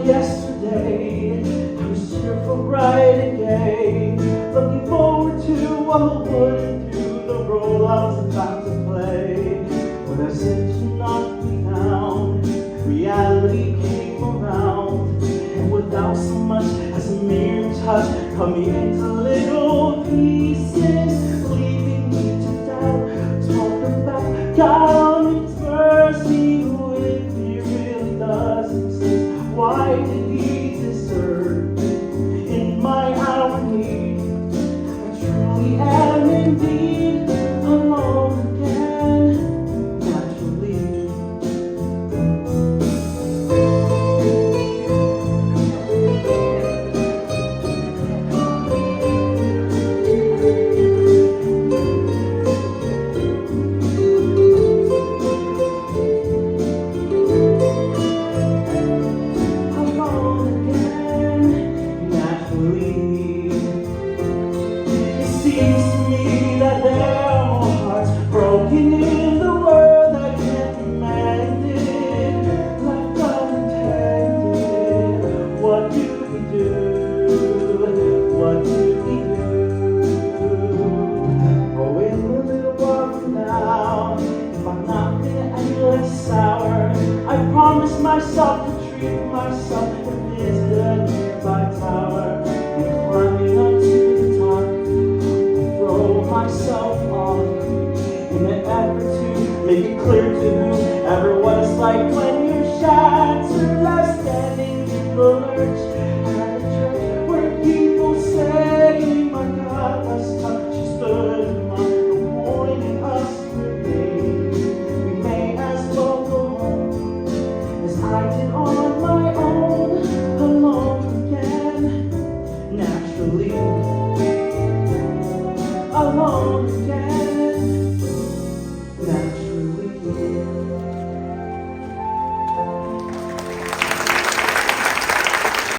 yesterday I was cheerful, bright and gay, looking forward to what would through the role I was about to play. When I said to knock me down, reality came around, and without so much as a mere touch, cut me into little pieces, leaving me to doubt. Talk about God and His mercy, who if He really does exist, why did He deserve me in my hour of need? I truly am indeed alone again, naturally. It seems to me that there are more hearts broken in the world that can't be mended like God intended. What do we do? What do we do? Oh, in a little while from now, if I'm not gonna any less sour, I promise myself to treat myself and visit a nearby tower, and climbing up to the top, throw myself off in an effort to make it clear to whoever what it's like when you're shattered, left standing in the lurch at a church where people say, my God, let's touch. She stood among pointing us her name. We may as well go home as I did on my own, alone again, naturally. Alone.